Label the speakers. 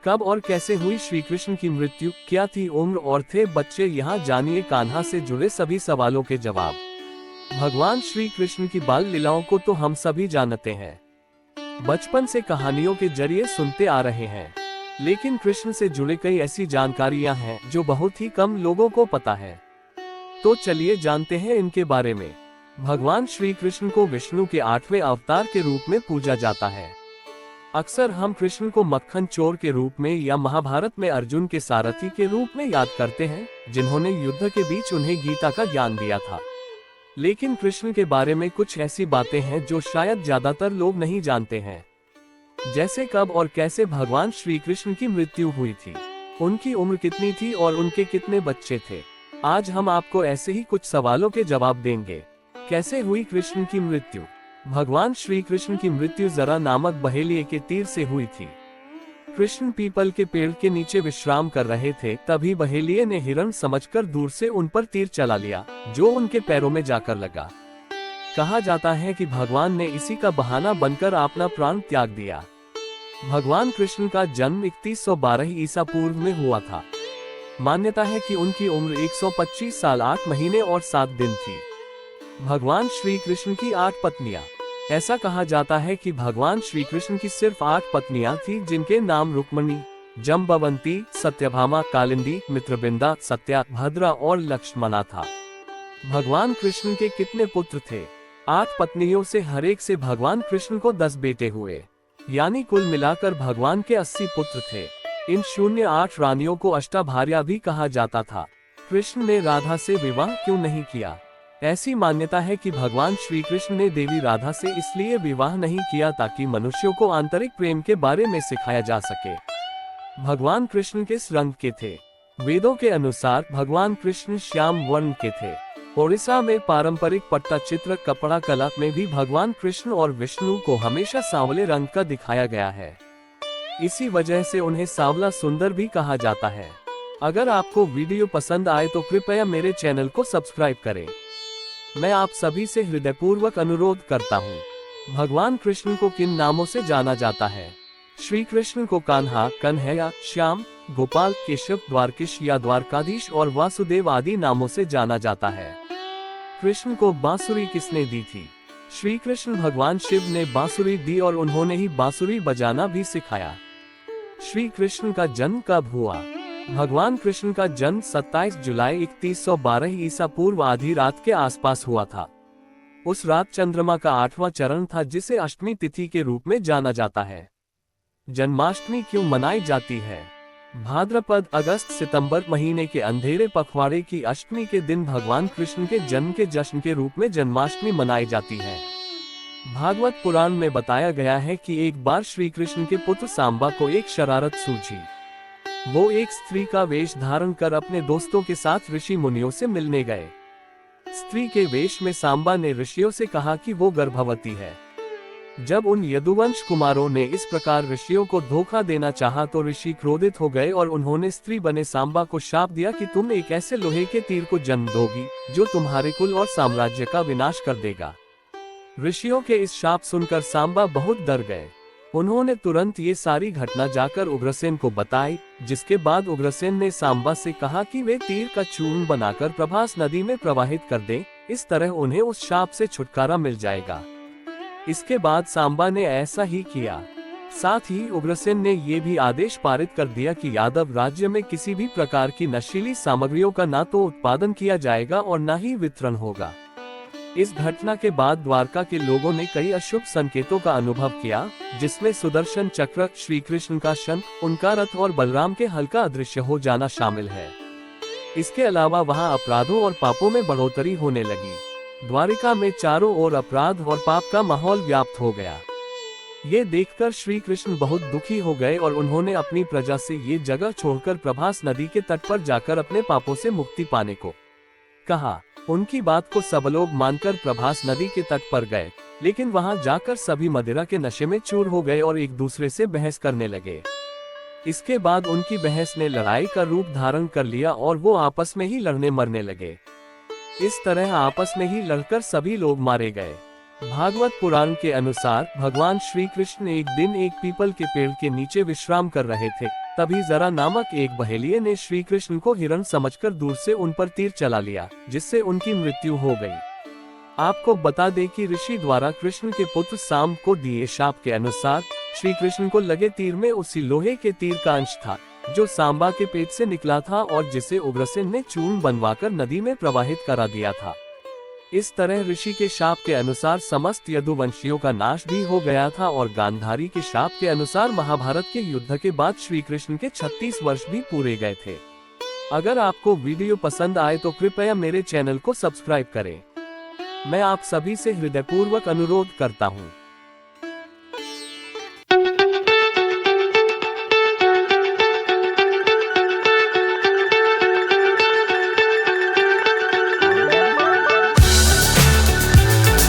Speaker 1: कब और कैसे हुई श्री कृष्ण की मृत्यु, क्या थी उम्र और थे बच्चे, यहाँ जानिए कान्हा से जुड़े सभी सवालों के जवाब। भगवान श्री कृष्ण की बाल लीलाओं को तो हम सभी जानते हैं, बचपन से कहानियों के जरिए सुनते आ रहे हैं, लेकिन कृष्ण से जुड़े कई ऐसी जानकारियां हैं जो बहुत ही कम लोगों को पता है। तो चलिए जानते हैं इनके बारे में। भगवान श्री कृष्ण को विष्णु के 8वें अवतार के रूप में पूजा जाता है। अक्सर हम कृष्ण को मक्खन चोर के रूप में या महाभारत में अर्जुन के सारथी के रूप में याद करते हैं, जिन्होंने युद्ध के बीच उन्हें गीता का ज्ञान दिया था। लेकिन कृष्ण के बारे में कुछ ऐसी बातें हैं जो शायद ज्यादातर लोग नहीं जानते हैं, जैसे कब और कैसे भगवान श्री कृष्ण की मृत्यु हुई थी, उनकी उम्र कितनी थी और उनके कितने बच्चे थे। आज हम आपको ऐसे ही कुछ सवालों के जवाब देंगे। कैसे हुई कृष्ण की मृत्यु? भगवान श्री कृष्ण की मृत्यु जरा नामक बहेलिए के तीर से हुई थी। कृष्ण पीपल के पेड़ के नीचे विश्राम कर रहे थे, तभी बहेलिए ने हिरण समझकर दूर से उन पर तीर चला लिया, जो उनके पैरों में जाकर लगा। कहा जाता है कि भगवान ने इसी का बहाना बनकर अपना प्राण त्याग दिया। भगवान कृष्ण का जन्म 3112 ईसा पूर्व में हुआ था। मान्यता है कि उनकी उम्र 125 साल 8 महीने और 7 दिन थी। भगवान श्री कृष्ण की 8 पत्नियां। ऐसा कहा जाता है कि भगवान श्री कृष्ण की सिर्फ 8 पत्नियां थी, जिनके नाम रुक्मणी, जम्बवंती, सत्यभामा, कालिंदी, मित्रबिंदा, सत्या, भद्रा और लक्ष्मणा था। भगवान कृष्ण के कितने पुत्र थे? 8 पत्नियों से हर एक से भगवान कृष्ण को 10 बेटे हुए, यानी कुल मिलाकर भगवान के 80 पुत्र थे। इन 08 रानियों को अष्टाभार्या भी कहा जाता था। कृष्ण ने राधा से विवाह क्यों नहीं किया? ऐसी मान्यता है कि भगवान श्री कृष्ण ने देवी राधा से इसलिए विवाह नहीं किया ताकि मनुष्यों को आंतरिक प्रेम के बारे में सिखाया जा सके। भगवान कृष्ण किस रंग के थे? वेदों के अनुसार भगवान कृष्ण श्याम वर्ण के थे। ओडिशा में पारंपरिक पट्टा चित्र कपड़ा कला में भी भगवान कृष्ण और विष्णु को हमेशा सांवले रंग का दिखाया गया है। इसी वजह से उन्हें सांवला सुंदर भी कहा जाता है। अगर आपको वीडियो पसंद आए तो कृपया मेरे चैनल को सब्सक्राइब करें। मैं आप सभी से हृदयपूर्वक अनुरोध करता हूँ। भगवान कृष्ण को किन नामों से जाना जाता है? श्री कृष्ण को कान्हा, कन्हैया, श्याम, गोपाल, केशव, द्वारकीश या द्वारकाधीश और वासुदेव आदि नामों से जाना जाता है। कृष्ण को बांसुरी किसने दी थी? श्री कृष्ण भगवान शिव ने बांसुरी दी और उन्होंने ही बांसुरी बजाना भी सिखाया। श्री कृष्ण का जन्म कब हुआ? भगवान कृष्ण का जन्म 27 जुलाई 3112 ईसा पूर्व आधी रात के आसपास हुआ था। उस रात चंद्रमा का 8वां चरण था, जिसे अष्टमी तिथि के रूप में जाना जाता है। जन्माष्टमी क्यों मनाई जाती है? भाद्रपद, अगस्त, सितंबर महीने के अंधेरे पखवाड़े की अष्टमी के दिन भगवान कृष्ण के जन्म के जश्न के रूप में जन्माष्टमी मनाई जाती है। भागवत पुराण में बताया गया है कि एक बार श्री कृष्ण के पुत्र सांबा को एक शरारत सूझी। वो एक स्त्री का वेश धारण कर अपने दोस्तों के साथ ऋषि मुनियों से मिलने गए। स्त्री के वेश में सांबा ने ऋषियों से कहा कि वो गर्भवती है। जब उन यदुवंश कुमारों ने इस प्रकार ऋषियों को धोखा देना चाहा तो ऋषि क्रोधित हो गए और उन्होंने स्त्री बने सांबा को शाप दिया कि तुम एक ऐसे लोहे के तीर को जन्म दोगी जो तुम्हारे कुल और साम्राज्य का विनाश कर देगा। ऋषियों के इस शाप सुनकर सांबा बहुत डर गए। उन्होंने तुरंत ये सारी घटना जाकर उग्रसेन को बताई, जिसके बाद उग्रसेन ने सांबा से कहा कि वे तीर का चूर्ण बनाकर प्रभास नदी में प्रवाहित कर दें, इस तरह उन्हें उस शाप से छुटकारा मिल जाएगा। इसके बाद सांबा ने ऐसा ही किया। साथ ही उग्रसेन ने ये भी आदेश पारित कर दिया कि यादव राज्य में किसी भी प्रकार की नशीली सामग्रियों का ना तो उत्पादन किया जाएगा और न ही वितरण होगा। इस घटना के बाद द्वारका के लोगों ने कई अशुभ संकेतों का अनुभव किया, जिसमें सुदर्शन चक्र, श्री कृष्ण का शंख, उनका रथ और बलराम के हल्का अदृश्य हो जाना शामिल है। इसके अलावा वहां अपराधों और पापों में बढ़ोतरी होने लगी। द्वारिका में चारों ओर अपराध और पाप का माहौल व्याप्त हो गया। ये देखकर श्री कृष्ण बहुत दुखी हो गए और उन्होंने अपनी प्रजा से ये जगह छोड़कर प्रभास नदी के तट पर जाकर अपने पापों से मुक्ति पाने को कहा। उनकी बात को सब लोग मानकर प्रभास नदी के तट पर गए, लेकिन वहां जाकर सभी मदिरा के नशे में चूर हो गए और एक दूसरे से बहस करने लगे। इसके बाद उनकी बहस ने लड़ाई का रूप धारण कर लिया और वो आपस में ही लड़ने मरने लगे। इस तरह आपस में ही लड़कर सभी लोग मारे गए। भागवत पुराण के अनुसार भगवान श्री कृष्ण एक दिन एक पीपल के पेड़ के नीचे विश्राम कर रहे थे। तभी जरा नामक एक बहेलिये ने श्री कृष्ण को हिरण समझकर दूर से उन पर तीर चला लिया, जिससे उनकी मृत्यु हो गई। आपको बता दें कि ऋषि द्वारा कृष्ण के पुत्र सांब को दिए शाप के अनुसार श्री कृष्ण को लगे तीर में उसी लोहे के तीर का अंश था, जो सांबा के पेट से निकला था और जिसे उग्रसेन ने चूर्ण बनवाकर नदी में प्रवाहित करा दिया था। इस तरह ऋषि के शाप के अनुसार समस्त यदुवंशियों का नाश भी हो गया था और गांधारी के शाप के अनुसार महाभारत के युद्ध के बाद श्री कृष्ण के 36 वर्ष भी पूरे गए थे। अगर आपको वीडियो पसंद आए तो कृपया मेरे चैनल को सब्सक्राइब करें। मैं आप सभी से हृदयपूर्वक अनुरोध करता हूँ।